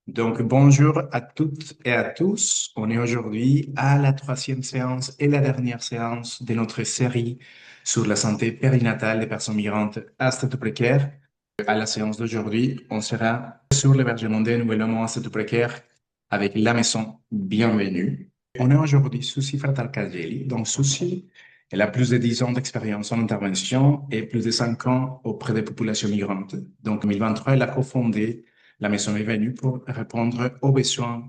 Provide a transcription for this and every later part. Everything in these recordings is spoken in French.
Donc, bonjour à toutes et à tous. On est aujourd'hui à la troisième séance et la dernière séance de notre série sur la santé périnatale des personnes migrantes à statut précaire. À la séance d'aujourd'hui, on sera sur l'hébergement des nouvellement à statut précaire avec la maison Bienvenue. On est aujourd'hui sous Sifat Al-Kazeli. Donc, Souci, elle a plus de 10 ans d'expérience en intervention et plus de 5 ans auprès des populations migrantes. Donc, en 2023, elle a cofondé la maison est venue pour répondre aux besoins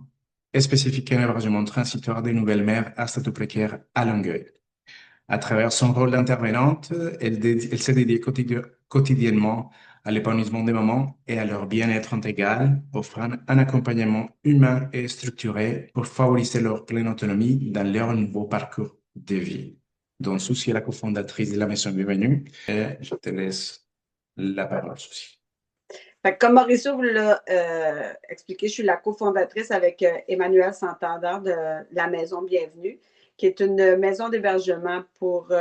spécifiques en hébergement transitoire des nouvelles mères à statut précaire à Longueuil. À travers son rôle d'intervenante, elle s'est dédiée quotidiennement à l'épanouissement des mamans et à leur bien-être intégral, offrant un accompagnement humain et structuré pour favoriser leur pleine autonomie dans leur nouveau parcours de vie. Donc, Souci est la cofondatrice de la Maison Bienvenue et je te laisse la parole, Souci. Fait que comme Mauricio vous l'a expliqué, je suis la cofondatrice avec Emmanuel Santander de la Maison Bienvenue, qui est une maison d'hébergement pour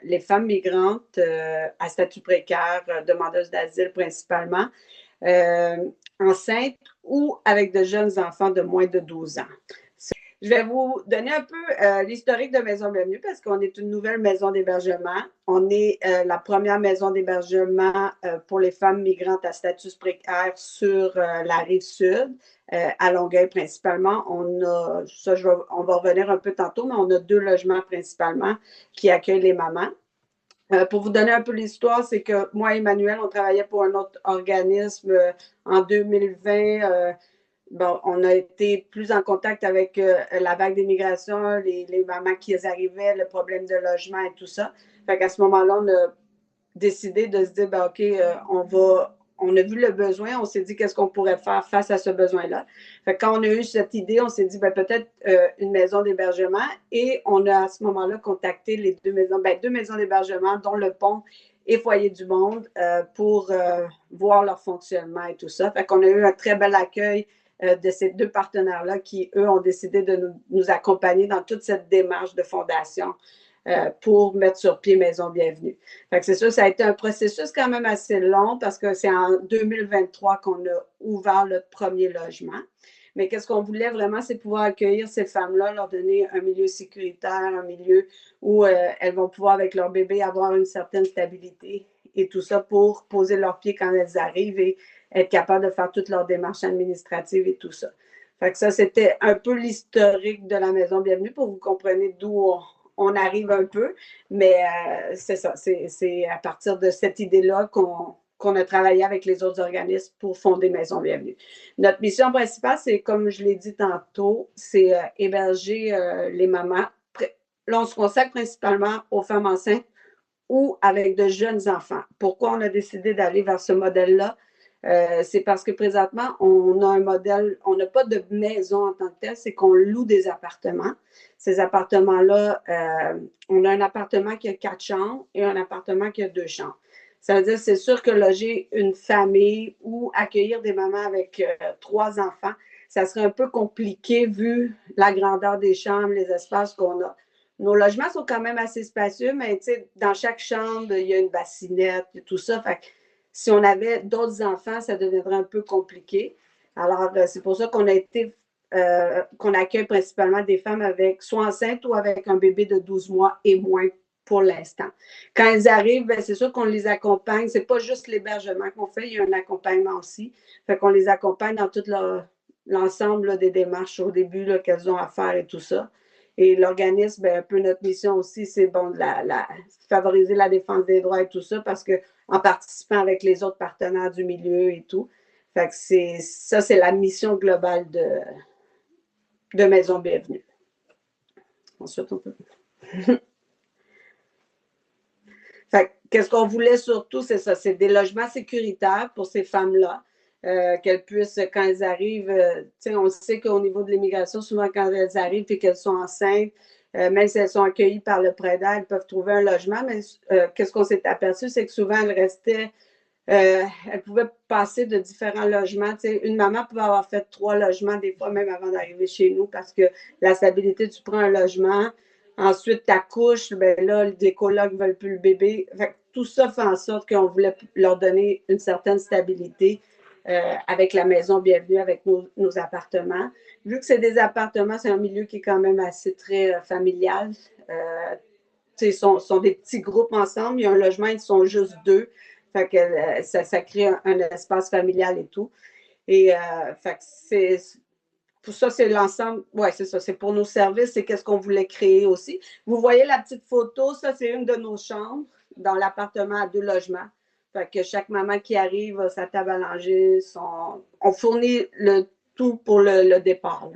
les femmes migrantes à statut précaire, demandeuses d'asile principalement, enceintes ou avec de jeunes enfants de moins de 12 ans. Je vais vous donner un peu l'historique de Maison Bienvenue parce qu'on est une nouvelle maison d'hébergement. On est la première maison d'hébergement pour les femmes migrantes à statut précaire sur la rive sud, à Longueuil principalement. On va revenir un peu tantôt, mais on a 2 logements principalement qui accueillent les mamans. Pour vous donner un peu l'histoire, c'est que moi et Emmanuel, on travaillait pour un autre organisme en 2020. Bon, on a été plus en contact avec la vague d'immigration, les mamans qui arrivaient, le problème de logement et tout ça. Fait qu'à ce moment-là, on a décidé de se dire, ben, OK, on a vu le besoin, on s'est dit qu'est-ce qu'on pourrait faire face à ce besoin-là. Fait que quand on a eu cette idée, on s'est dit, ben, peut-être une maison d'hébergement et on a à ce moment-là contacté les 2 maisons, ben, 2 maisons d'hébergement, dont le Pont et Foyer du Monde, pour voir leur fonctionnement et tout ça. Fait qu'on a eu un très bel accueil de ces 2 partenaires-là qui, eux, ont décidé de nous accompagner dans toute cette démarche de fondation pour mettre sur pied Maison Bienvenue. Fait que c'est sûr, ça a été un processus quand même assez long parce que c'est en 2023 qu'on a ouvert le premier logement. Mais qu'est-ce qu'on voulait vraiment, c'est pouvoir accueillir ces femmes-là, leur donner un milieu sécuritaire, un milieu où elles vont pouvoir, avec leur bébé, avoir une certaine stabilité et tout ça pour poser leurs pieds quand elles arrivent et être capable de faire toutes leurs démarches administratives et tout ça. Fait que ça, c'était un peu l'historique de la Maison Bienvenue pour que vous compreniez d'où on arrive un peu. Mais c'est ça, c'est à partir de cette idée-là qu'on a travaillé avec les autres organismes pour fonder Maison Bienvenue. Notre mission principale, c'est, comme je l'ai dit tantôt, c'est héberger les mamans. Là, on se consacre principalement aux femmes enceintes ou avec de jeunes enfants. Pourquoi on a décidé d'aller vers ce modèle-là? C'est parce que présentement, on a un modèle, on n'a pas de maison en tant que telle, c'est qu'on loue des appartements. Ces appartements-là, on a un appartement qui a 4 chambres et un appartement qui a 2 chambres. Ça veut dire, c'est sûr que loger une famille ou accueillir des mamans avec 3 enfants, ça serait un peu compliqué vu la grandeur des chambres, les espaces qu'on a. Nos logements sont quand même assez spacieux, mais dans chaque chambre, il y a une bassinette, tout ça. Fait que si on avait d'autres enfants, ça deviendrait un peu compliqué. Alors, c'est pour ça qu'on accueille principalement des femmes avec soit enceintes ou avec un bébé de 12 mois et moins pour l'instant. Quand elles arrivent, ben, c'est sûr qu'on les accompagne. C'est pas juste l'hébergement qu'on fait, il y a un accompagnement aussi. Fait qu'on les accompagne dans tout l'ensemble des démarches au début qu'elles ont à faire et tout ça. Et l'organisme, ben, un peu notre mission aussi, c'est bon, favoriser la défense des droits et tout ça, parce que en participant avec les autres partenaires du milieu et tout. Fait que c'est la mission globale de Maison Bienvenue. Ensuite, on peut. Fait qu'est-ce qu'on voulait surtout, c'est ça, c'est des logements sécuritaires pour ces femmes-là, qu'elles puissent, quand elles arrivent, on sait qu'au niveau de l'immigration, souvent quand elles arrivent et qu'elles sont enceintes, même si elles sont accueillies par le PREDA, elles peuvent trouver un logement, mais qu'est-ce qu'on s'est aperçu, c'est que souvent elles restaient, elles pouvaient passer de différents logements. Une maman pouvait avoir fait 3 logements, des fois même avant d'arriver chez nous, parce que la stabilité, tu prends un logement, ensuite, ta couche, ben là, les colocs ne veulent plus le bébé. Fait que tout ça fait en sorte qu'on voulait leur donner une certaine stabilité avec la maison Bienvenue, avec nos appartements. Vu que c'est des appartements, c'est un milieu qui est quand même assez très familial. Sont des petits groupes ensemble. Il y a un logement, ils sont juste deux. Fait que ça crée un espace familial et tout. Et fait que c'est pour ça, c'est l'ensemble. Oui, c'est ça. C'est pour nos services, c'est qu'est-ce qu'on voulait créer aussi. Vous voyez la petite photo, ça, c'est une de nos chambres dans l'appartement à 2 logements. Fait que chaque maman qui arrive a sa table à langer, on fournit le tout pour le départ.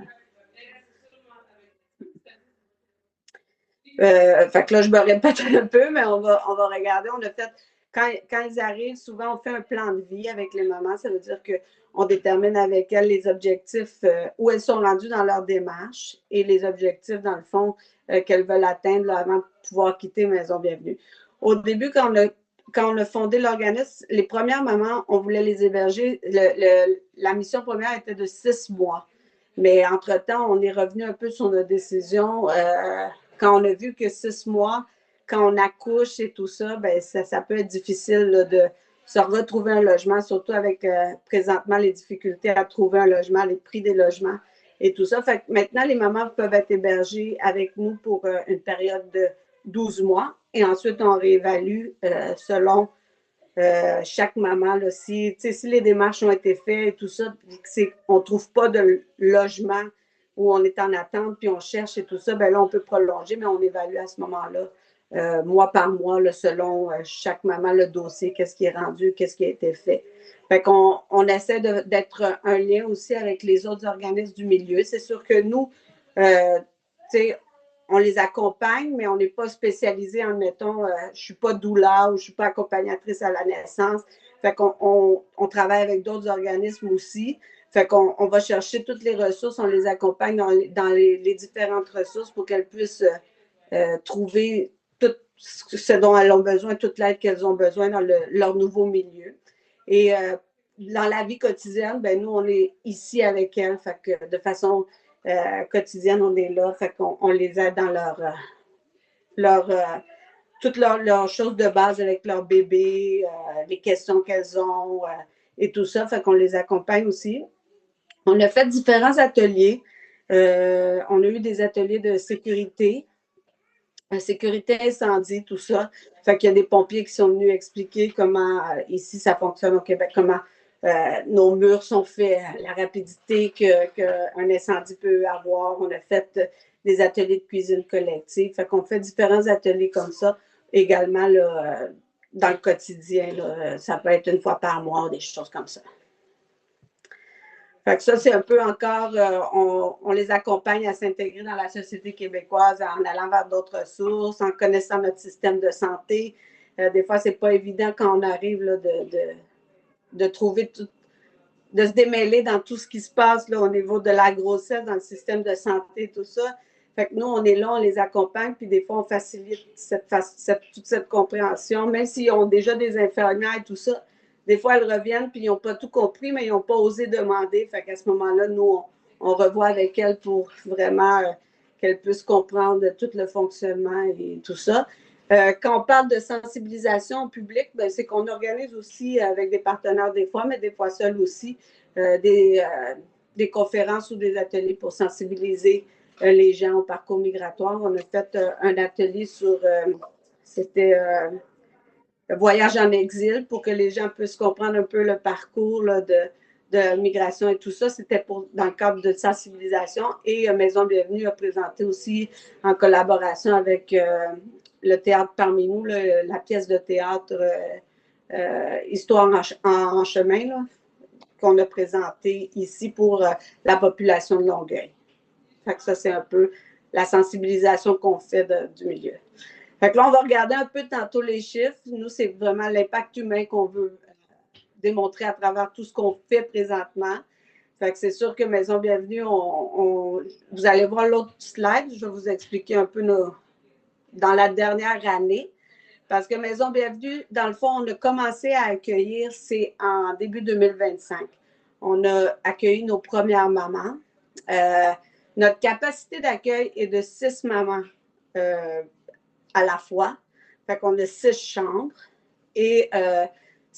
Fait que là, je me répète un peu, mais on va regarder. On a fait, quand ils arrivent, souvent, on fait un plan de vie avec les mamans. Ça veut dire qu'on détermine avec elles les objectifs, où elles sont rendues dans leur démarche et les objectifs, dans le fond, qu'elles veulent atteindre là, avant de pouvoir quitter Maison Bienvenue. Au début, quand on a fondé l'organisme, les premières mamans, on voulait les héberger. La mission première était de 6 mois. Mais entre-temps, on est revenu un peu sur notre décision. Quand on a vu que 6 mois, quand on accouche et tout ça, ben ça peut être difficile là, de se retrouver un logement, surtout avec présentement les difficultés à trouver un logement, les prix des logements et tout ça. Fait que maintenant, les mamans peuvent être hébergées avec nous pour une période de 12 mois et ensuite on réévalue selon chaque maman. Là, si les démarches ont été faites et tout ça, on ne trouve pas de logement où on est en attente, puis on cherche et tout ça, ben là, on peut prolonger, mais on évalue à ce moment-là, mois par mois, là, selon chaque maman, le dossier, qu'est-ce qui est rendu, qu'est-ce qui a été fait. Fait qu'on essaie d'être un lien aussi avec les autres organismes du milieu. C'est sûr que nous, on les accompagne, mais on n'est pas spécialisé en, mettons, je ne suis pas doula ou je ne suis pas accompagnatrice à la naissance. Fait qu'on on travaille avec d'autres organismes aussi. Fait qu'on va chercher toutes les ressources, on les accompagne dans les différentes ressources pour qu'elles puissent trouver tout ce dont elles ont besoin, toute l'aide qu'elles ont besoin dans leur nouveau milieu. Et dans la vie quotidienne, ben nous, on est ici avec elles. Fait que de façon quotidienne, on est là. Fait qu'on on les aide dans toutes leurs choses de base avec leur bébé, les questions qu'elles ont et tout ça. Fait qu'on les accompagne aussi. On a fait différents ateliers. On a eu des ateliers de sécurité incendie, tout ça. Fait qu'il y a des pompiers qui sont venus expliquer comment ici ça fonctionne au Québec, comment nos murs sont faits, la rapidité qu'un incendie peut avoir. On a fait des ateliers de cuisine collective. Fait qu'on fait différents ateliers comme ça également là, dans le quotidien. Là, ça peut être une fois par mois, des choses comme ça. Fait que ça, c'est un peu encore, on les accompagne à s'intégrer dans la société québécoise en allant vers d'autres ressources, en connaissant notre système de santé. Des fois, c'est pas évident quand on arrive là, de trouver tout, de se démêler dans tout ce qui se passe là, au niveau de la grossesse, dans le système de santé, tout ça. Fait que nous, on est là, on les accompagne, puis des fois, on facilite toute cette compréhension, même s'ils ont déjà des infirmières et tout ça. Des fois, elles reviennent, puis ils n'ont pas tout compris, mais ils n'ont pas osé demander. Fait qu'à ce moment-là, nous, on revoit avec elles pour vraiment qu'elles puissent comprendre tout le fonctionnement et tout ça. Quand on parle de sensibilisation au public, ben, c'est qu'on organise aussi avec des partenaires des fois, mais des fois seuls aussi, des conférences ou des ateliers pour sensibiliser les gens au parcours migratoire. On a fait un atelier sur, c'était le voyage en exil pour que les gens puissent comprendre un peu le parcours là, de migration et tout ça. C'était dans le cadre de sensibilisation. Et Maison Bienvenue a présenté aussi en collaboration avec le théâtre parmi nous, la pièce de théâtre Histoire en chemin qu'on a présentée ici pour la population de Longueuil. Fait que ça, c'est un peu la sensibilisation qu'on fait du milieu. Fait que là, on va regarder un peu tantôt les chiffres. Nous, c'est vraiment l'impact humain qu'on veut démontrer à travers tout ce qu'on fait présentement. Fait que c'est sûr que Maison Bienvenue, vous allez voir l'autre slide. Je vais vous expliquer un peu dans la dernière année. Parce que Maison Bienvenue, dans le fond, on a commencé à accueillir, c'est en début 2025. On a accueilli nos premières mamans. Notre capacité d'accueil est de 6 mamans à la fois. Fait qu'on a 6 chambres. Et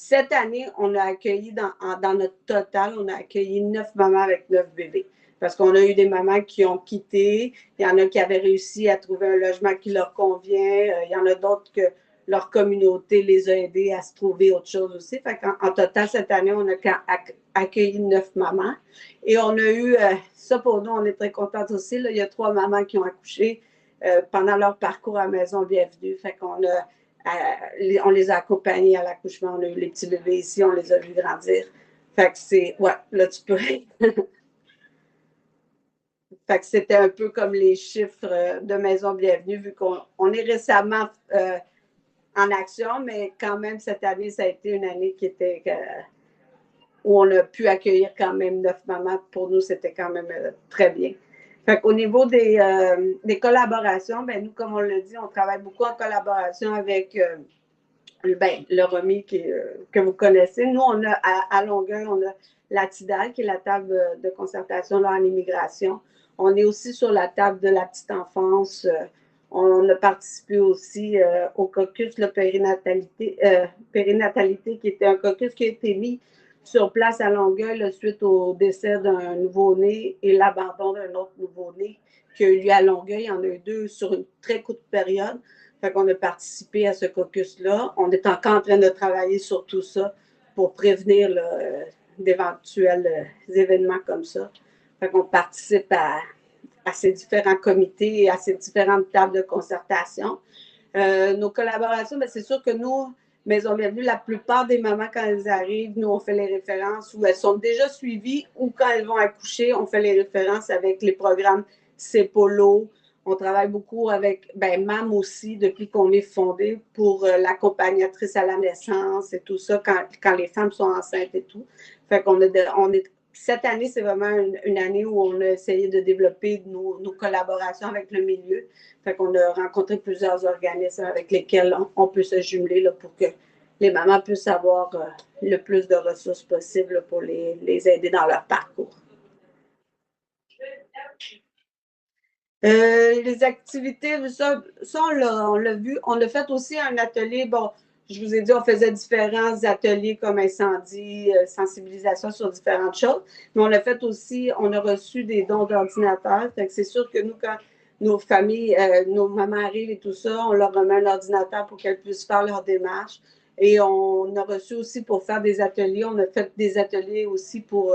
Cette année, on a accueilli, dans notre total, on a accueilli 9 mamans avec 9 bébés. Parce qu'on a eu des mamans qui ont quitté, il y en a qui avaient réussi à trouver un logement qui leur convient, il y en a d'autres que leur communauté les a aidés à se trouver autre chose aussi. Fait en total, cette année, on a accueilli 9 mamans. Et on a eu, ça pour nous, on est très contents aussi, là, il y a 3 mamans qui ont accouché pendant leur parcours à Maison Bienvenue. Fait qu'on a on les a accompagnés à l'accouchement. On a eu les petits bébés ici, on les a vus grandir. Fait que c'est, ouais, là tu peux. Fait que c'était un peu comme les chiffres de Maison Bienvenue, vu qu'on est récemment en action, mais quand même, cette année, ça a été une année qui était où on a pu accueillir quand même 9 mamans. Pour nous, c'était quand même très bien. Fait qu'au niveau des collaborations, ben nous, comme on l'a dit, on travaille beaucoup en collaboration avec le ROMI que vous connaissez. Nous, on a à Longueuil, on a la TIDAL, qui est la table de concertation là, en immigration. On est aussi sur la table de la petite enfance. On a participé aussi au caucus de périnatalité, qui était un caucus qui a été mis sur place à Longueuil là, suite au décès d'un nouveau-né et l'abandon d'un autre nouveau-né qui a eu lieu à Longueuil. Il y en a eu 2 sur une très courte période. Fait qu'on a participé à ce caucus-là. On est encore en train de travailler sur tout ça pour prévenir d'éventuels événements comme ça. Fait qu'on participe à ces différents comités et à ces différentes tables de concertation. Nos collaborations, c'est sûr que nous, Maison Bienvenue, la plupart des mamans, quand elles arrivent, nous, on fait les références où elles sont déjà suivies ou quand elles vont accoucher, on fait les références avec les programmes CEPOLO. On travaille beaucoup avec MAM aussi, depuis qu'on est fondé, pour l'accompagnatrice à la naissance et tout ça, quand les femmes sont enceintes et tout. Fait qu'on cette année, c'est vraiment une année où on a essayé de développer nos collaborations avec le milieu. Fait qu'on a rencontré plusieurs organismes avec lesquels on peut se jumeler là, pour que les mamans puissent avoir le plus de ressources possibles pour les aider dans leur parcours. Les activités, ça on l'a vu. On a fait aussi un atelier. Bon, je vous ai dit, on faisait différents ateliers comme incendie, sensibilisation sur différentes choses. Mais on a fait aussi, on a reçu des dons d'ordinateurs. Fait que c'est sûr que nous, quand nos familles, nos mamans arrivent et tout ça, on leur remet un ordinateur pour qu'elles puissent faire leur démarche. Et on a reçu aussi pour faire des ateliers. On a fait des ateliers aussi pour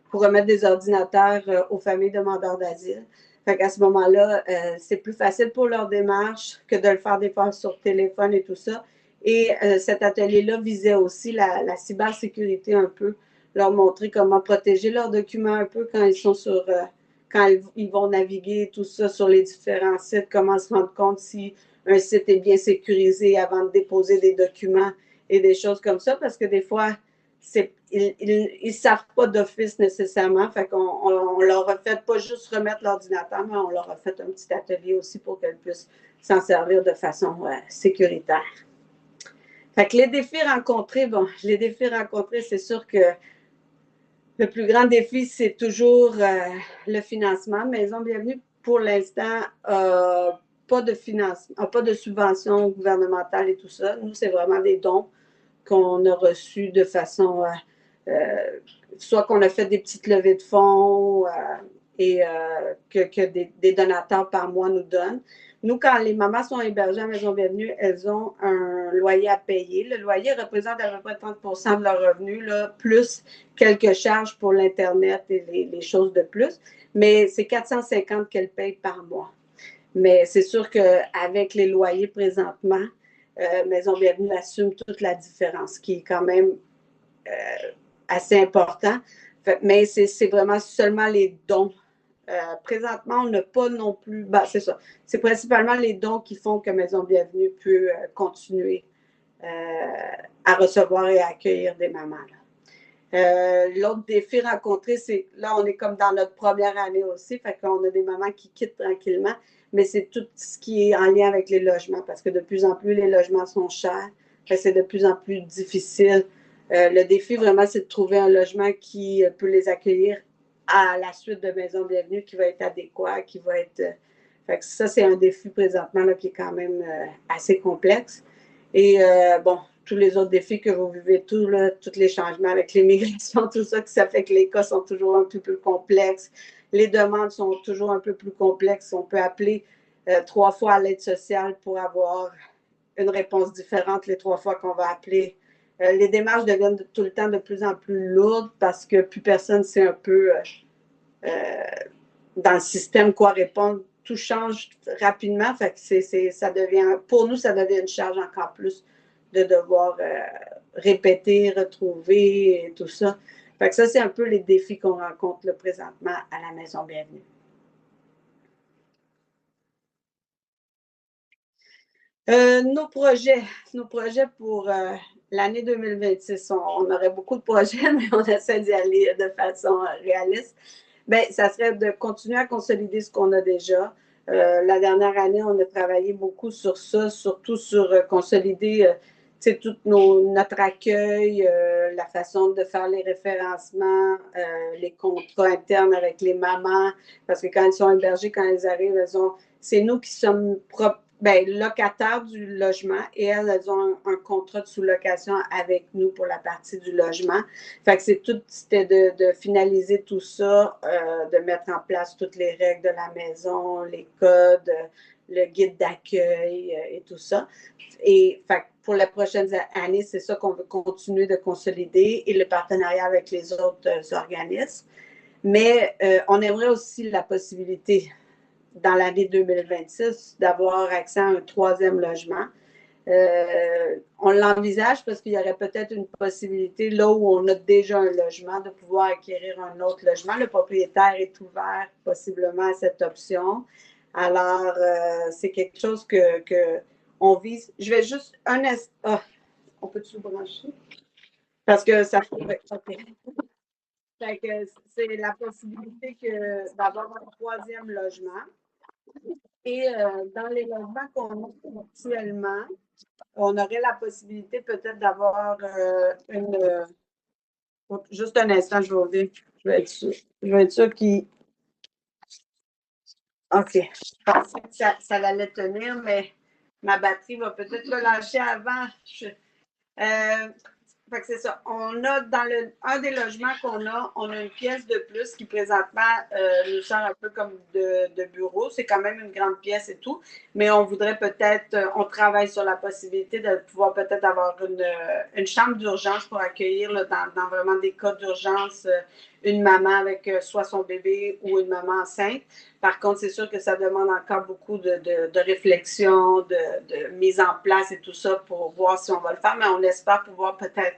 pour remettre des ordinateurs aux familles demandeurs d'asile. Fait qu'à ce moment-là, c'est plus facile pour leur démarche que de le faire des fois sur téléphone et tout ça. Et cet atelier-là visait aussi la cybersécurité un peu, leur montrer comment protéger leurs documents un peu quand ils sont quand ils vont naviguer tout ça sur les différents sites, comment se rendre compte si un site est bien sécurisé avant de déposer des documents et des choses comme ça, parce que des fois, ils ne savent pas d'office nécessairement. Fait qu'on leur a fait pas juste remettre l'ordinateur, mais on leur a fait un petit atelier aussi pour qu'elles puissent s'en servir de façon sécuritaire. Fait que les défis rencontrés, c'est sûr que le plus grand défi, c'est toujours le financement. Maison Bienvenue, pour l'instant, pas de financement, pas de subvention gouvernementale et tout ça. Nous, c'est vraiment des dons qu'on a reçus de façon, soit qu'on a fait des petites levées de fonds et que des donateurs par mois nous donnent. Nous, quand les mamans sont hébergées à Maison Bienvenue, elles ont un loyer à payer. Le loyer représente à peu près 30 de leur revenu, là, plus quelques charges pour l'Internet et les choses de plus. Mais c'est 450 qu'elles payent par mois. Mais c'est sûr qu'avec les loyers présentement, Maison Bienvenue assume toute la différence, qui est quand même assez important. Mais c'est vraiment seulement les dons. Présentement, on n'a pas non plus. C'est ça. C'est principalement les dons qui font que Maison Bienvenue peut continuer à recevoir et à accueillir des mamans. L'autre défi rencontré, c'est là, on est comme dans notre première année aussi, fait qu'on a des mamans qui quittent tranquillement, mais c'est tout ce qui est en lien avec les logements, parce que de plus en plus, les logements sont chers, c'est de plus en plus difficile. Le défi, vraiment, c'est de trouver un logement qui peut les accueillir à la suite de Maison Bienvenue, qui va être adéquat, qui va être... fait que ça, c'est un défi présentement là, qui est quand même assez complexe. Et bon, tous les autres défis que vous vivez, tous les changements avec l'immigration, tout ça, que ça fait que les cas sont toujours un peu plus complexes. Les demandes sont toujours un peu plus complexes. On peut appeler 3 fois à l'aide sociale pour avoir une réponse différente les 3 fois qu'on va appeler. Les démarches deviennent tout le temps de plus en plus lourdes parce que plus personne sait un peu dans le système quoi répondre. Tout change rapidement. Fait que ça devient, pour nous, ça devient une charge encore plus de devoir répéter, retrouver et tout ça. Fait que ça, c'est un peu les défis qu'on rencontre là, présentement à la Maison Bienvenue. Nos projets pour l'année 2026, on aurait beaucoup de projets, mais on essaie d'y aller de façon réaliste. Bien, ça serait de continuer à consolider ce qu'on a déjà. La dernière année, on a travaillé beaucoup sur ça, surtout sur consolider tout notre accueil, la façon de faire les référencements, les contrats internes avec les mamans, parce que quand elles sont hébergées, quand elles arrivent, c'est nous qui sommes locataires du logement et elles ont un contrat de sous-location avec nous pour la partie du logement. Fait que c'était de finaliser tout ça, de mettre en place toutes les règles de la maison, les codes, le guide d'accueil et tout ça. Et fait que pour les prochaines années, c'est ça qu'on veut continuer de consolider et le partenariat avec les autres organismes. Mais on aimerait aussi la possibilité dans l'année 2026 d'avoir accès à un 3e logement. On l'envisage parce qu'il y aurait peut-être une possibilité, là où on a déjà un logement, de pouvoir acquérir un autre logement. Le propriétaire est ouvert possiblement à cette option. Alors, c'est quelque chose que on vise. Je vais juste on peut-tu brancher? Parce que ça fait. OK. Fait que c'est la possibilité d'avoir un 3e logement. Et dans les logements qu'on a actuellement, on aurait la possibilité peut-être d'avoir juste un instant, je vais ouvrir. Je vais être sûr qu'il. OK. Je pensais que ça allait tenir, mais ma batterie va peut-être relâcher avant. Fait que c'est ça. On a dans un des logements qu'on a, on a une pièce de plus qui présentement nous sert un peu comme de bureau. C'est quand même une grande pièce et tout, mais on voudrait peut-être, on travaille sur la possibilité de pouvoir peut-être avoir une chambre d'urgence pour accueillir là, dans vraiment des cas d'urgence une maman avec soit son bébé ou une maman enceinte. Par contre, c'est sûr que ça demande encore beaucoup de réflexion, de mise en place et tout ça pour voir si on va le faire, mais on espère pouvoir peut-être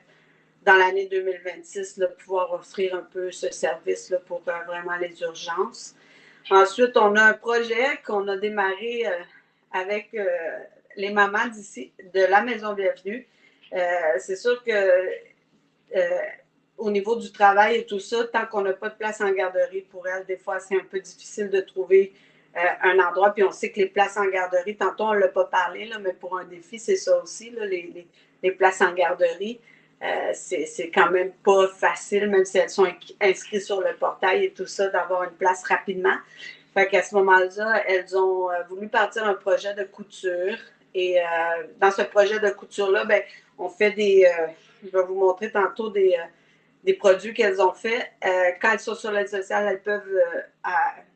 dans l'année 2026 là, pouvoir offrir un peu ce service là, pour vraiment les urgences. Ensuite, on a un projet qu'on a démarré avec les mamans d'ici, de la Maison Bienvenue. C'est sûr que au niveau du travail et tout ça, tant qu'on n'a pas de place en garderie pour elles, des fois, c'est un peu difficile de trouver un endroit. Puis on sait que les places en garderie, tantôt, on ne l'a pas parlé, là, mais pour un défi, c'est ça aussi, là, les places en garderie. C'est quand même pas facile, même si elles sont inscrites sur le portail et tout ça, d'avoir une place rapidement. Fait qu'à ce moment-là, elles ont voulu partir un projet de couture. Et dans ce projet de couture-là, ben, on fait je vais vous montrer tantôt des produits qu'elles ont faits. Quand elles sont sur l'aide sociale, elles peuvent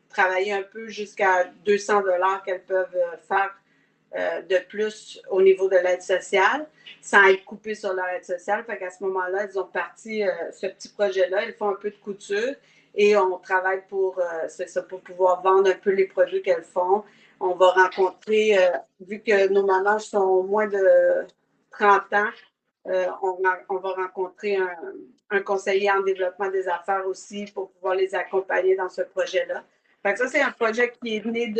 travailler un peu jusqu'à 200 $ qu'elles peuvent faire de plus au niveau de l'aide sociale, sans être coupées sur leur aide sociale. Fait qu'à ce moment-là, elles ont parti ce petit projet-là. Elles font un peu de couture et on travaille pour pouvoir vendre un peu les produits qu'elles font. On va rencontrer, vu que nos mamans sont moins de 30 ans, on va rencontrer un conseiller en développement des affaires aussi pour pouvoir les accompagner dans ce projet-là. Fait que ça, c'est un projet qui est né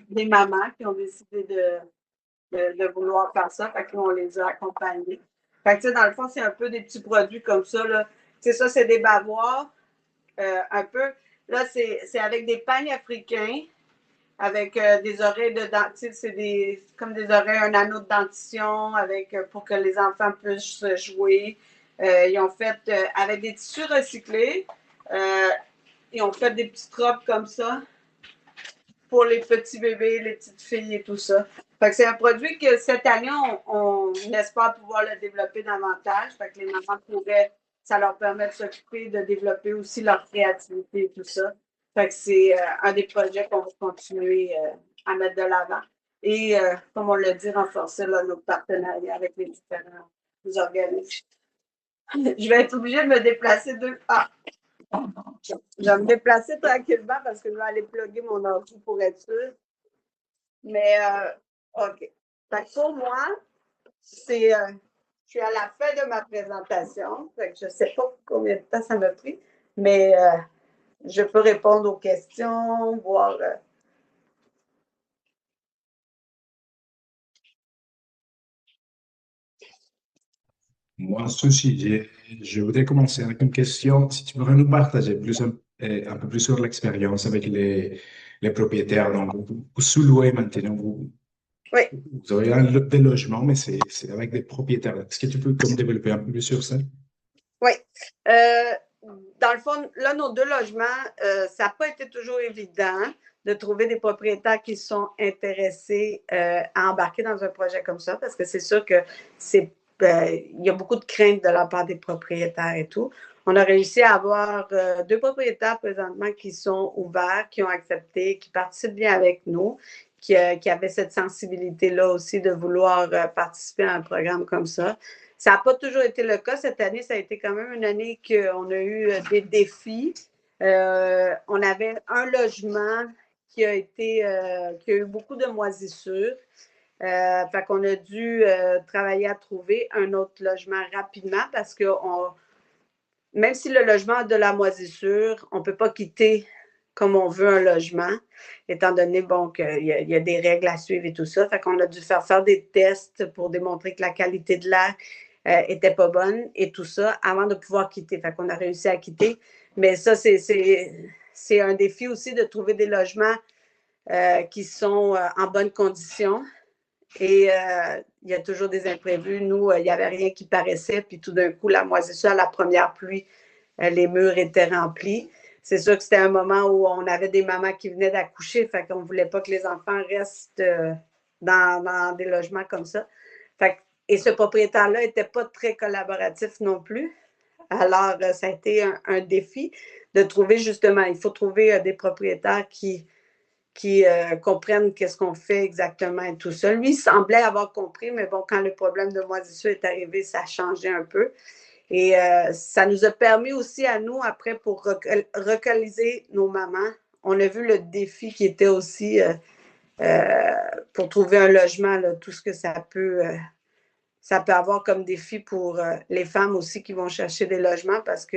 des mamans qui ont décidé de vouloir faire ça. Fait que nous, on les a accompagnés. Fait que, dans le fond, c'est un peu des petits produits comme ça. Là. Ça, c'est des bavoirs. Un peu. Là, c'est avec des pagnes africains, avec des oreilles de dentiste. C'est comme des oreilles, un anneau de dentition pour que les enfants puissent jouer. Ils ont fait avec des tissus recyclés. Ils ont fait des petites robes comme ça pour les petits bébés, les petites filles et tout ça. Fait que c'est un produit que cette année, on espère pouvoir le développer davantage. Fait que les mamans pourraient, ça leur permet de s'occuper, de développer aussi leur créativité et tout ça. Fait que c'est un des projets qu'on va continuer à mettre de l'avant. Et comme on l'a dit, renforcer là, nos partenariats avec les différents organismes. Je vais être obligée de me déplacer je vais me déplacer tranquillement parce que je vais aller plugger mon ordi pour être sûr. Mais, OK. Fait que pour moi, c'est, je suis à la fin de ma présentation. Fait que je ne sais pas combien de temps ça m'a pris, mais je peux répondre aux questions, voir. Moi, ceci, je voudrais commencer avec une question. Si tu pourrais nous partager un peu plus sur l'expérience avec les propriétaires. Donc, vous sous-louez maintenant, Oui. vous avez des logements, mais c'est avec des propriétaires. Est-ce que tu peux comme développer un peu plus sur ça? Oui. Dans le fond, là, nos deux logements, ça n'a pas été toujours évident de trouver des propriétaires qui sont intéressés à embarquer dans un projet comme ça, parce que c'est sûr que il y a beaucoup de craintes de la part des propriétaires et tout. On a réussi à avoir deux propriétaires présentement qui sont ouverts, qui ont accepté, qui participent bien avec nous, qui avaient cette sensibilité-là aussi de vouloir participer à un programme comme ça. Ça n'a pas toujours été le cas. Cette année, ça a été quand même une année qu'on a eu des défis. On avait un logement qui a eu beaucoup de moisissures. Fait qu'on a dû travailler à trouver un autre logement rapidement parce que même si le logement a de la moisissure, on ne peut pas quitter comme on veut un logement, étant donné qu'il y a des règles à suivre et tout ça. Fait qu'on a dû faire des tests pour démontrer que la qualité de l'air était pas bonne et tout ça avant de pouvoir quitter. Fait qu'on a réussi à quitter. Mais ça, c'est un défi aussi de trouver des logements qui sont en bonne condition. Et il y a toujours des imprévus. Nous, il n'y avait rien qui paraissait. Puis tout d'un coup, la moisissure, la première pluie, les murs étaient remplis. C'est sûr que c'était un moment où on avait des mamans qui venaient d'accoucher, fait qu'on ne voulait pas que les enfants restent dans des logements comme ça. Et ce propriétaire-là n'était pas très collaboratif non plus. Alors, ça a été un défi de trouver justement, il faut trouver des propriétaires qui comprennent qu'est-ce qu'on fait exactement et tout ça. Lui, il semblait avoir compris, mais bon, quand le problème de moisissure est arrivé, ça a changé un peu. Et ça nous a permis aussi à nous, après, pour localiser nos mamans. On a vu le défi qui était aussi pour trouver un logement, là, tout ce que ça peut avoir comme défi pour les femmes aussi qui vont chercher des logements parce que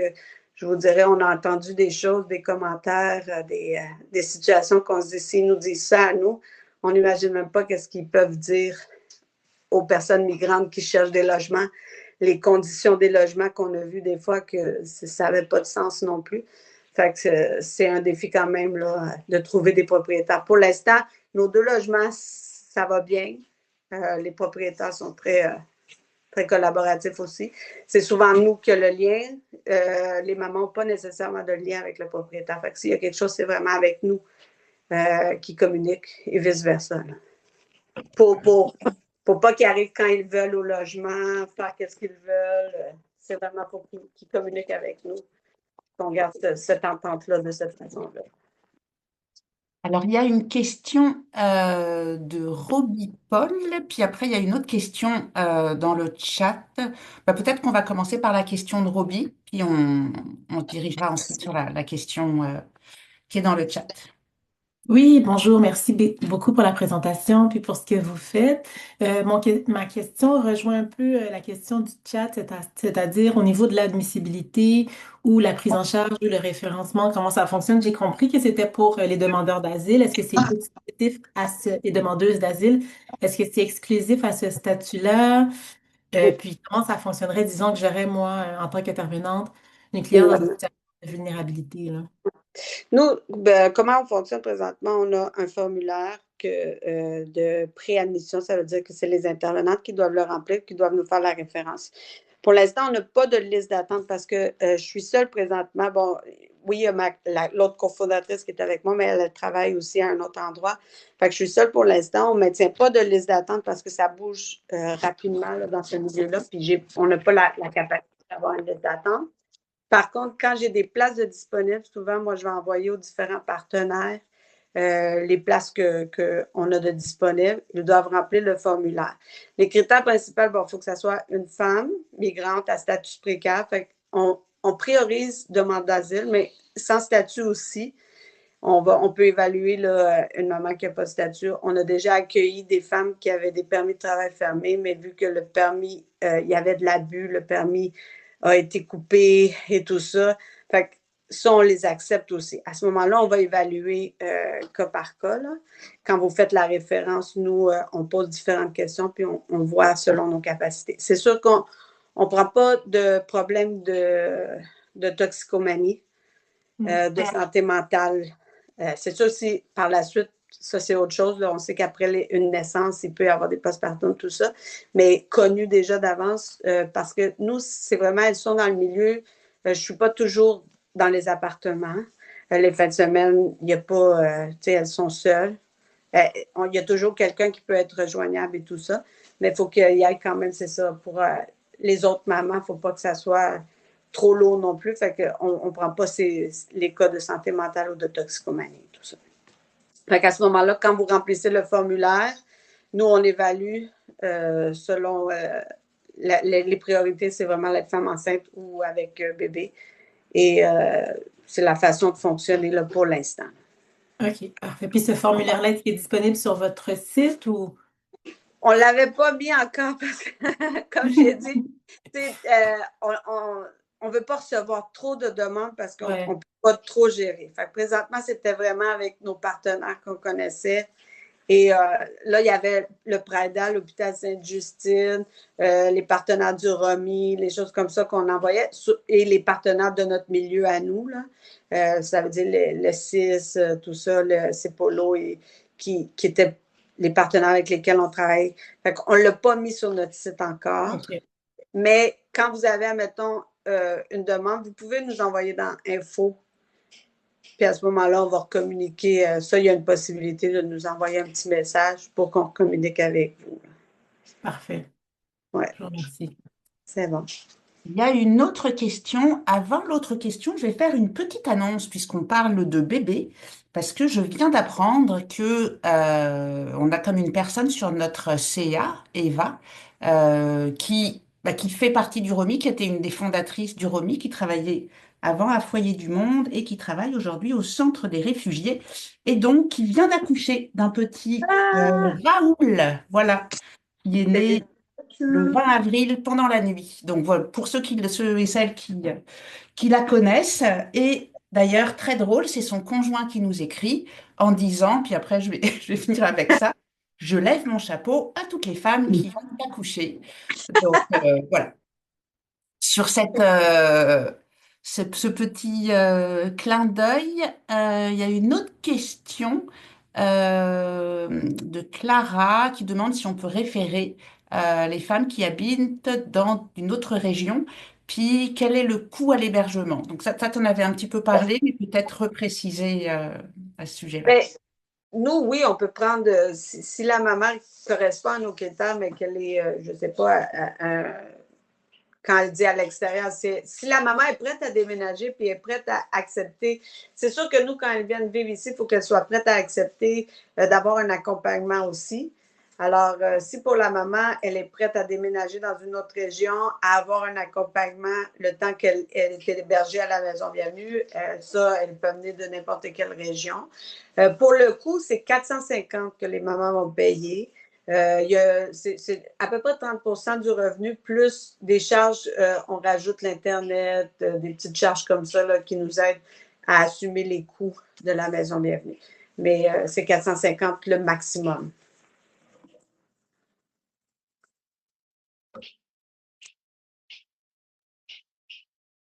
je vous dirais, on a entendu des choses, des commentaires, des situations qu'on se dit, s'ils nous disent ça à nous, on n'imagine même pas qu'est-ce qu'ils peuvent dire aux personnes migrantes qui cherchent des logements, les conditions des logements qu'on a vues des fois que ça n'avait pas de sens non plus. Fait que c'est un défi quand même là, de trouver des propriétaires. Pour l'instant, nos deux logements, ça va bien. Les propriétaires sont très collaboratifs aussi. C'est souvent nous qui avons le lien. Les mamans n'ont pas nécessairement de lien avec le propriétaire. Fait que s'il y a quelque chose, c'est vraiment avec nous qui communiquent et vice-versa. Pour pas qu'ils arrivent quand ils veulent au logement, faire qu'est-ce qu'ils veulent. C'est vraiment pour qu'ils communiquent avec nous. Qu'on garde cette entente-là de cette façon-là. Alors, il y a une question de Roby Paul, puis après, il y a une autre question dans le chat. Peut-être qu'on va commencer par la question de Roby, puis on se dirigera ensuite sur la question qui est dans le chat. Oui, bonjour, merci beaucoup pour la présentation puis pour ce que vous faites. Ma question rejoint un peu la question du chat, c'est-à-dire au niveau de l'admissibilité ou la prise en charge ou le référencement, comment ça fonctionne. J'ai compris que c'était pour les demandeurs d'asile. Est-ce que c'est exclusif les demandeuses d'asile? Est-ce que c'est exclusif à ce statut-là? Puis comment ça fonctionnerait, disons que j'aurais, moi, en tant qu'intervenante, une cliente dans une situation de vulnérabilité, là? Nous, comment on fonctionne présentement? On a un formulaire de préadmission. Ça veut dire que c'est les intervenantes qui doivent le remplir, qui doivent nous faire la référence. Pour l'instant, on n'a pas de liste d'attente parce que je suis seule présentement. Bon, oui, il y a l'autre cofondatrice qui est avec moi, mais elle travaille aussi à un autre endroit. Fait que je suis seule pour l'instant. On ne maintient pas de liste d'attente parce que ça bouge rapidement là, dans ce milieu-là. Puis on n'a pas la capacité d'avoir une liste d'attente. Par contre, quand j'ai des places de disponibles, souvent, moi, je vais envoyer aux différents partenaires les places qu'on a de disponibles. Ils doivent remplir le formulaire. Les critères principaux, il faut que ce soit une femme migrante à statut précaire. Fait on priorise demande d'asile, mais sans statut aussi. On peut évaluer là, une maman qui n'a pas de statut. On a déjà accueilli des femmes qui avaient des permis de travail fermés, mais vu que le permis, il y avait de l'abus, le permis a été coupé et tout ça. Fait que ça, on les accepte aussi. À ce moment-là, on va évaluer cas par cas. Là. Quand vous faites la référence, nous, on pose différentes questions, puis on voit selon nos capacités. C'est sûr qu'on ne prend pas de problème de toxicomanie, de santé mentale. C'est sûr, si par la suite, ça c'est autre chose. Là, on sait qu'après une naissance, il peut y avoir des postpartum, tout ça, mais connu déjà d'avance parce que nous, c'est vraiment, elles sont dans le milieu. Je ne suis pas toujours dans les appartements. Les fins de semaine, il n'y a pas, tu sais, elles sont seules. Il y a toujours quelqu'un qui peut être rejoignable et tout ça, mais il faut qu'il y ait quand même, c'est ça, pour les autres mamans, il ne faut pas que ça soit trop lourd non plus, fait qu'on ne prend pas les cas de santé mentale ou de toxicomanie, tout ça. Fait qu'à ce moment-là, quand vous remplissez le formulaire, nous, on évalue selon les priorités, c'est vraiment la femme enceinte ou avec bébé. Et c'est la façon de fonctionner là, pour l'instant. OK, parfait. Puis ce formulaire-là, est-ce qu'il est disponible sur votre site ou? On ne l'avait pas mis encore parce que, comme j'ai dit, on ne veut pas recevoir trop de demandes parce qu'on ne peut pas trop gérer. Fait que présentement, c'était vraiment avec nos partenaires qu'on connaissait. Et là, il y avait le PRADA, l'hôpital Sainte-Justine, les partenaires du ROMI, les choses comme ça qu'on envoyait, et les partenaires de notre milieu à nous. Là. Ça veut dire le CIS, tout ça, le CEPOLO, qui étaient les partenaires avec lesquels on travaille. Fait qu'on ne l'a pas mis sur notre site encore. Okay. Mais quand vous avez, admettons, une demande, vous pouvez nous envoyer dans Info. Puis à ce moment-là, on va recommuniquer. Ça, il y a une possibilité de nous envoyer un petit message pour qu'on communique avec vous. Parfait. Ouais. Je vous remercie. C'est bon. Il y a une autre question. Avant l'autre question, je vais faire une petite annonce puisqu'on parle de bébé, parce que je viens d'apprendre que on a comme une personne sur notre CA, Eva, qui fait partie du ROMI, qui était une des fondatrices du ROMI, qui travaillait avant à Foyer du Monde et qui travaille aujourd'hui au Centre des réfugiés, et donc qui vient d'accoucher d'un petit Raoul, voilà, qui est né le 20 avril pendant la nuit. Donc voilà, pour ceux et celles qui la connaissent. Et d'ailleurs, très drôle, c'est son conjoint qui nous écrit en disant, puis après je vais finir avec ça, je lève mon chapeau à toutes les femmes qui vont accoucher. Donc voilà. Sur ce petit clin d'œil, il y a une autre question de Clara qui demande si on peut référer les femmes qui habitent dans une autre région, puis quel est le coût à l'hébergement. Donc ça t'en avais un petit peu parlé, mais peut-être repréciser à ce sujet-là. Mais nous, oui, on peut prendre, si la maman correspond à nos critères, mais qu'elle est, je ne sais pas, quand elle dit à l'extérieur, si la maman est prête à déménager puis est prête à accepter, c'est sûr que nous, quand elle vient vivre ici, il faut qu'elle soit prête à accepter d'avoir un accompagnement aussi. Alors, si pour la maman, elle est prête à déménager dans une autre région, à avoir un accompagnement le temps qu'elle est hébergée à la Maison Bienvenue, ça, elle peut venir de n'importe quelle région. Pour le coût, c'est 450 que les mamans vont payer. C'est à peu près 30% du revenu, plus des charges, on rajoute l'Internet, des petites charges comme ça là, qui nous aident à assumer les coûts de la Maison Bienvenue. Mais c'est 450 le maximum.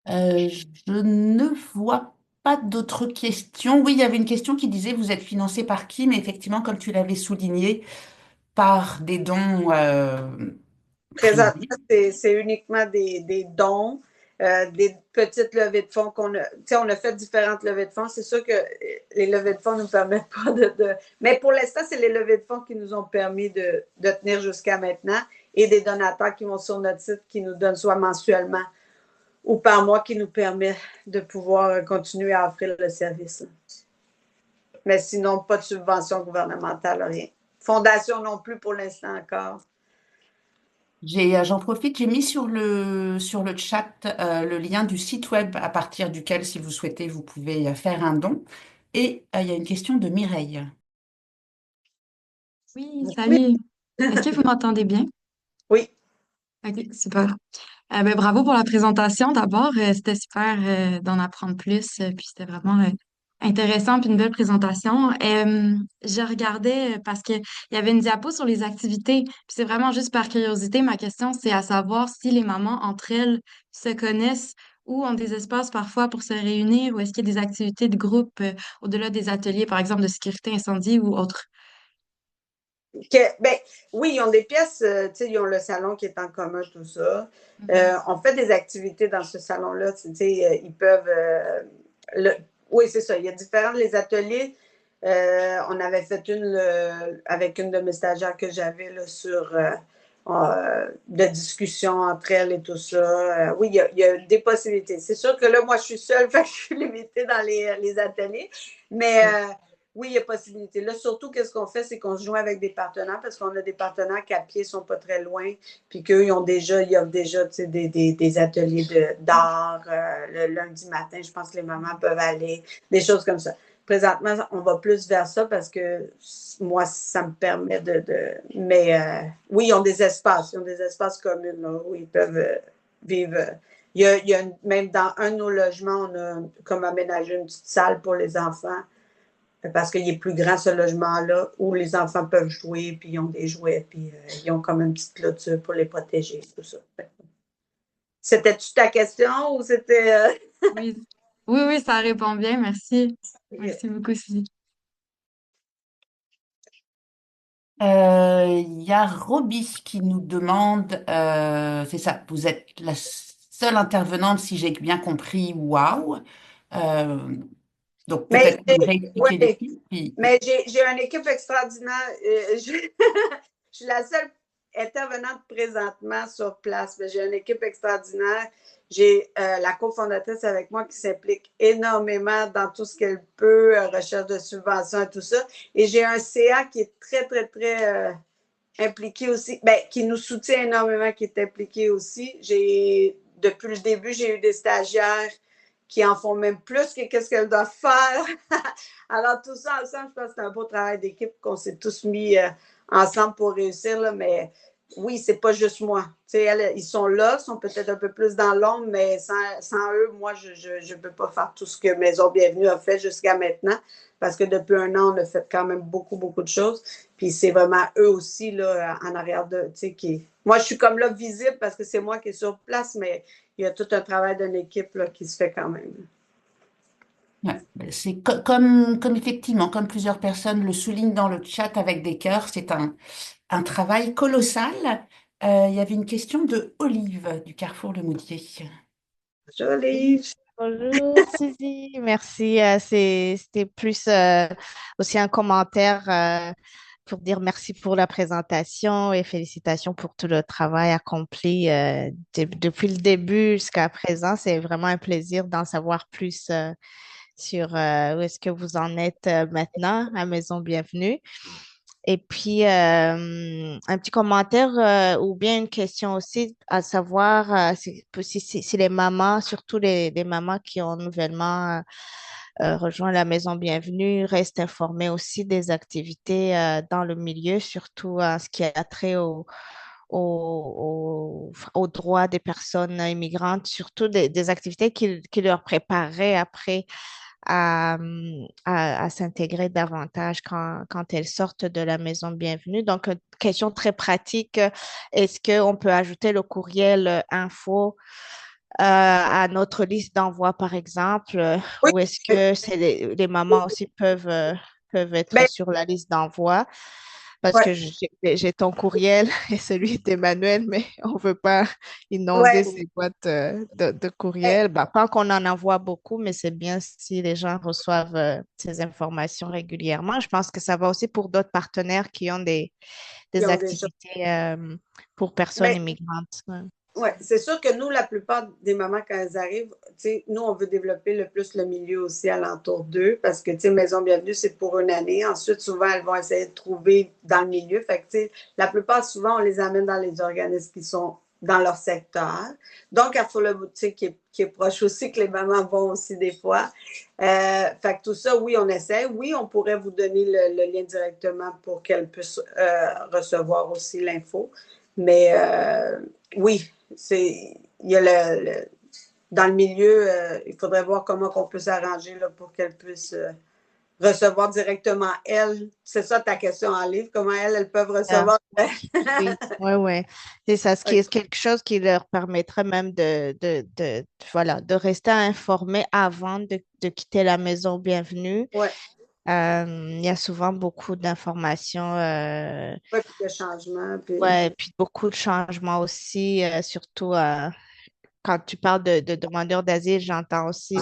Je ne vois pas d'autres questions. Oui, il y avait une question qui disait, vous êtes financé par qui? Mais effectivement, comme tu l'avais souligné, par des dons privés. Présentement, c'est uniquement des dons. des petites levées de fonds on a fait différentes levées de fonds. C'est sûr que les levées de fonds ne nous permettent pas mais pour l'instant, c'est les levées de fonds qui nous ont permis de tenir jusqu'à maintenant et des donateurs qui vont sur notre site qui nous donnent soit mensuellement ou par mois qui nous permet de pouvoir continuer à offrir le service. Mais sinon, pas de subvention gouvernementale, rien. Fondation non plus pour l'instant encore. J'en profite, j'ai mis sur le chat le lien du site web à partir duquel, si vous souhaitez, vous pouvez faire un don. Et il y a une question de Mireille. Oui, salut. Est-ce que vous m'entendez bien? Oui. Ok, super. Ben, bravo pour la présentation d'abord. C'était super d'en apprendre plus. Puis c'était vraiment intéressant puis une belle présentation. Je regardais parce qu'il y avait une diapo sur les activités. Puis c'est vraiment juste par curiosité. Ma question, c'est à savoir si les mamans entre elles se connaissent ou ont des espaces parfois pour se réunir ou est-ce qu'il y a des activités de groupe au-delà des ateliers, par exemple, de sécurité incendie ou autres. Ben, oui, ils ont des pièces, ils ont le salon qui est en commun, tout ça. Mhm. On fait des activités dans ce salon-là. Ils peuvent. Oui, c'est ça. Il y a différents les ateliers. On avait fait une avec une de mes stagiaires que j'avais sur de discussion entre elles et tout ça. Oui, il y a des possibilités. C'est sûr que là, moi, je suis seule, fait que je suis limitée dans les ateliers. Mais oui, il y a possibilité. Là, surtout, qu'est-ce qu'on fait, c'est qu'on se joint avec des partenaires parce qu'on a des partenaires qui à pied sont pas très loin, puis qu'eux, ils offrent déjà des ateliers d'art le lundi matin. Je pense que les mamans peuvent aller, des choses comme ça. Présentement, on va plus vers ça parce que moi, ça me permet mais oui, ils ont des espaces. Ils ont des espaces communs là, où ils peuvent vivre. Même dans un de nos logements, on a comme aménagé une petite salle pour les enfants parce qu'il est plus grand ce logement-là où les enfants peuvent jouer, puis ils ont des jouets, puis ils ont comme une petite clôture pour les protéger, tout ça. C'était-tu ta question ou c'était... Oui. Oui, oui, ça répond bien. Merci. Merci beaucoup, Suzy. Il y a Roby qui nous demande, c'est ça, vous êtes la seule intervenante, si j'ai bien compris, waouh. Donc Mais, peut-être vous réexpliquer oui, l'équipe. mais j'ai une équipe extraordinaire. Je suis la seule intervenante présentement sur place, mais j'ai une équipe extraordinaire. J'ai la cofondatrice avec moi qui s'implique énormément dans tout ce qu'elle peut, recherche de subventions et tout ça. Et j'ai un CA qui est très, très, très impliqué aussi, ben, qui nous soutient énormément, qui est impliqué aussi. Depuis le début, j'ai eu des stagiaires qui en font même plus que qu'est-ce qu'elles doivent faire. Alors, tout ça ensemble, je pense que c'est un beau travail d'équipe qu'on s'est tous mis ensemble pour réussir, là, mais oui, c'est pas juste moi. Ils sont là, sont peut-être un peu plus dans l'ombre, mais sans eux, moi, je peux pas faire tout ce que Maison Bienvenue a fait jusqu'à maintenant, parce que depuis un an, on a fait quand même beaucoup, beaucoup de choses. Puis c'est vraiment eux aussi, là, en arrière de, qui... Moi, je suis comme là visible parce que c'est moi qui est sur place, mais il y a tout un travail d'une équipe là, qui se fait quand même. Ouais, ben, c'est comme effectivement, comme plusieurs personnes le soulignent dans le chat avec des cœurs, c'est un travail colossal. Il y avait une question de Olive du Carrefour Le Moutier. Joli. Bonjour Suzy, merci. C'était plus aussi un commentaire pour dire merci pour la présentation et félicitations pour tout le travail accompli depuis le début jusqu'à présent. C'est vraiment un plaisir d'en savoir plus sur où est-ce que vous en êtes maintenant à Maison Bienvenue. Et puis, un petit commentaire ou bien une question aussi, à savoir si les mamans, surtout les mamans qui ont nouvellement rejoint la Maison Bienvenue, restent informées aussi des activités dans le milieu, surtout en ce qui a trait aux droits des personnes immigrantes, surtout des activités qui leur prépareraient après à s'intégrer davantage quand elles sortent de la maison bienvenue. Donc, une question très pratique, est-ce qu'on peut ajouter le courriel info à notre liste d'envoi, par exemple, Oui. ou est-ce que les mamans aussi peuvent être Ben, sur la liste d'envoi? parce Ouais, que j'ai ton courriel et celui d'Emmanuel, mais on ne veut pas inonder ouais. ces boîtes de courriel. Bah, pas qu'on en envoie beaucoup, mais c'est bien si les gens reçoivent ces informations régulièrement. Je pense que ça va aussi pour d'autres partenaires qui ont Qui des ont des choses. activités pour personnes Ben, immigrantes. Ouais. ouais, c'est sûr que nous, la plupart des mamans, quand elles arrivent, tu sais, nous, on veut développer le plus le milieu aussi alentour d'eux parce que, tu sais, Maison Bienvenue, c'est pour une année. Ensuite, souvent, elles vont essayer de trouver dans le milieu. Fait que, tu sais, la plupart, souvent, on les amène dans les organismes qui sont dans leur secteur. Donc, Carrefour Le Boutique, qui est proche aussi, que les mamans vont aussi des fois. Fait que tout ça, oui, on essaie. Oui, on pourrait vous donner le lien directement pour qu'elles puissent recevoir aussi l'info. Mais oui, il y a dans le milieu, il faudrait voir comment on peut s'arranger là, pour qu'elle puisse recevoir directement elle. C'est ça ta question en livre, comment elles peuvent Ah, recevoir. oui, oui, oui. C'est ça, ce qui est quelque chose qui leur permettrait même voilà, de rester informés avant de quitter la maison bienvenue. Ouais, Il y a souvent beaucoup d'informations, ouais, puis le changement. Puis... ouais, puis beaucoup de changements aussi, surtout quand tu parles de demandeurs d'asile, j'entends aussi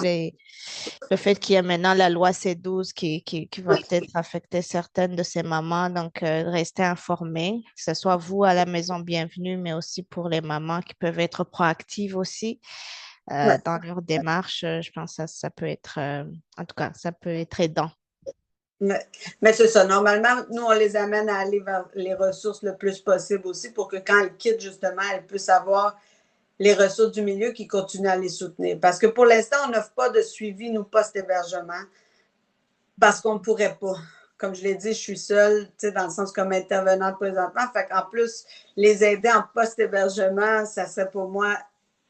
le fait qu'il y a maintenant la loi C12 qui va peut-être affecter certaines de ces mamans. Donc, restez informés, que ce soit vous à la maison bienvenue, mais aussi pour les mamans qui peuvent être proactives aussi Ouais. dans leur démarche. Je pense que ça peut être, en tout cas, ça peut être aidant. Mais c'est ça. Normalement, nous, on les amène à aller vers les ressources le plus possible aussi pour que quand elles quittent, justement, elles puissent avoir les ressources du milieu qui continuent à les soutenir. Parce que pour l'instant, on n'offre pas de suivi, nous, post-hébergement, parce qu'on ne pourrait pas. Comme je l'ai dit, je suis seule, tu sais, dans le sens comme intervenante présentement. Fait qu'en plus, les aider en post-hébergement, ça serait pour moi,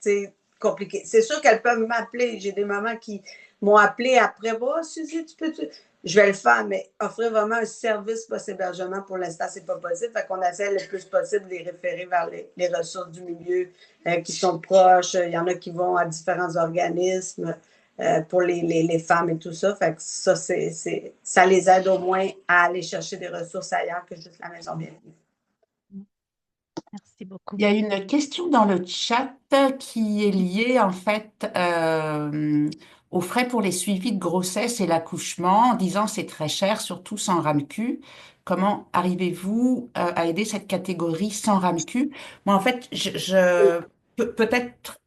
tu sais, compliqué. C'est sûr qu'elles peuvent m'appeler. J'ai des mamans qui m'ont appelé après. Oh, Suzy, tu peux. Je vais le faire, mais offrir vraiment un service post-hébergement, pour l'instant, c'est pas possible. Fait qu'on essaie le plus possible de les référer vers les ressources du milieu qui sont proches. Il y en a qui vont à différents organismes pour les femmes et tout ça. Fait que ça, ça les aide au moins à aller chercher des ressources ailleurs que juste la maison bienvenue. Merci beaucoup. Il y a une question dans le chat qui est liée en fait aux frais pour les suivis de grossesse et l'accouchement, en disant c'est très cher, surtout sans RAMQ. Comment arrivez-vous à aider cette catégorie sans RAMQ? Moi, en fait, peut-être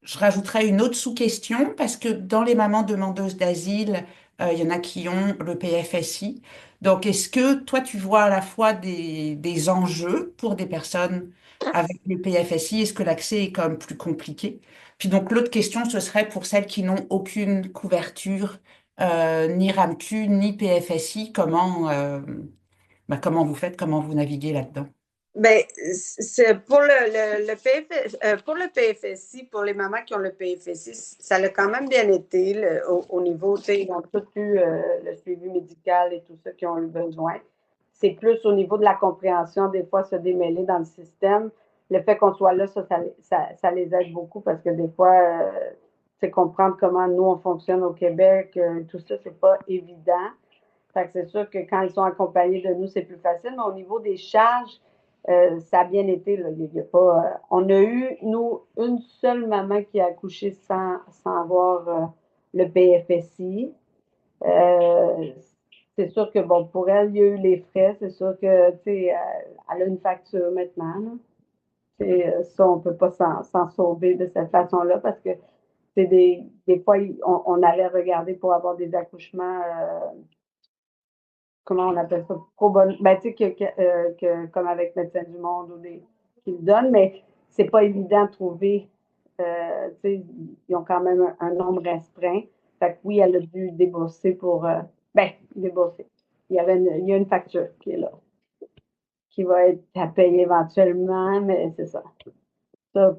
je rajouterais une autre sous-question parce que dans les mamans demandeuses d'asile, il y en a qui ont le PFSI. Donc, est-ce que toi, tu vois à la fois des enjeux pour des personnes avec le PFSI? Est-ce que l'accès est quand même plus compliqué? Puis donc, l'autre question, ce serait pour celles qui n'ont aucune couverture, ni RAMQ, ni PFSI, comment vous faites, comment vous naviguez là-dedans? Ben, c'est pour pour le PFSI, pour les mamans qui ont le PFSI, ça a quand même bien été au niveau, tu sais, ils ont tous eu le suivi médical et tout ça qu'ils ont eu besoin. C'est plus au niveau de la compréhension, des fois, se démêler dans le système. Le fait qu'on soit là, ça les aide beaucoup parce que des fois, c'est comprendre comment nous, on fonctionne au Québec, tout ça, c'est pas évident. Fait que c'est sûr que quand ils sont accompagnés de nous, c'est plus facile. Mais au niveau des charges, ça a bien été. Là. Il y a pas, on a eu, nous, une seule maman qui a accouché sans avoir le PFSI. Euh, c'est sûr que, bon, pour elle, il y a eu les frais. C'est sûr que, tu sais, elle a une facture maintenant. Ça, on ne peut pas s'en sauver de cette façon-là parce que c'est des fois, on allait regarder pour avoir des accouchements comment on appelle ça, pro bonne, ben, tu sais, comme avec Médecins du Monde ou qui le donnent, mais c'est pas évident de trouver, tu sais, ils ont quand même un nombre restreint. Fait que oui, elle a dû débourser ben, débourser. Il y a une facture qui est là, qui va être à payer éventuellement, mais c'est ça. Ça,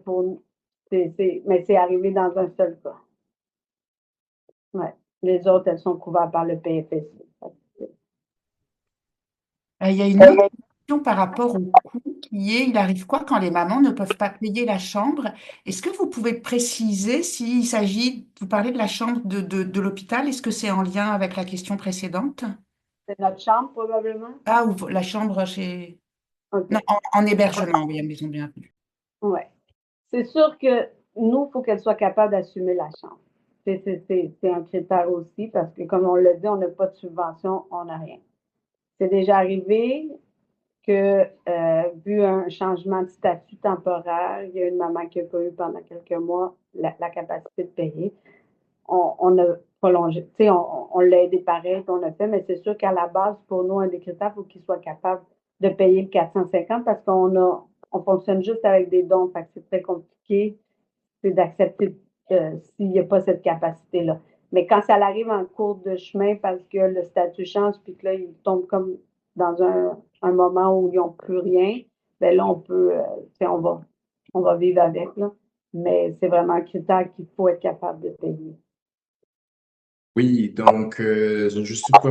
mais c'est arrivé dans un seul cas. Ouais. Les autres, elles sont couvertes par le PFSI. Il y a une autre question par rapport au coût qui est, il arrive quoi quand les mamans ne peuvent pas payer la chambre? Est-ce que vous pouvez préciser s'il s'agit, vous parlez de la chambre de l'hôpital, est-ce que c'est en lien avec la question précédente? C'est notre chambre, probablement. Ah, ou la chambre chez... OK. Non, en hébergement, oui, à Maison Bienvenue. Ouais. C'est sûr que nous, il faut qu'elle soit capable d'assumer la chambre. C'est un critère aussi parce que, comme on l'a dit, on n'a pas de subvention, on n'a rien. C'est déjà arrivé que, vu un changement de statut temporaire, il y a une maman qui n'a pas eu pendant quelques mois la capacité de payer. On a prolongé, tu sais, on l'a aidé pareil, on a fait, mais c'est sûr qu'à la base, pour nous, un des critères, il faut qu'il soit capable de payer le 450 parce on fonctionne juste avec des dons, fait que c'est très compliqué, c'est d'accepter s'il n'y a pas cette capacité-là. Mais quand ça arrive en cours de chemin parce que le statut change, puis que là, ils tombent comme dans un moment où ils n'ont plus rien, ben là, tu sais, on va vivre avec, là. Mais c'est vraiment un critère qu'il faut être capable de payer. Oui, donc, juste pour...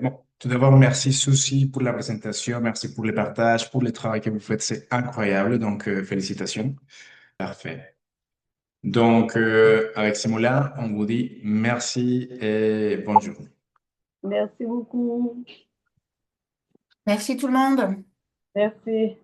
bon, tout d'abord, merci Souci pour la présentation, merci pour le partage, pour le travail que vous faites, c'est incroyable, donc félicitations. Parfait. Donc, avec ces mots-là, on vous dit merci et bonne journée. Merci beaucoup. Merci tout le monde. Merci.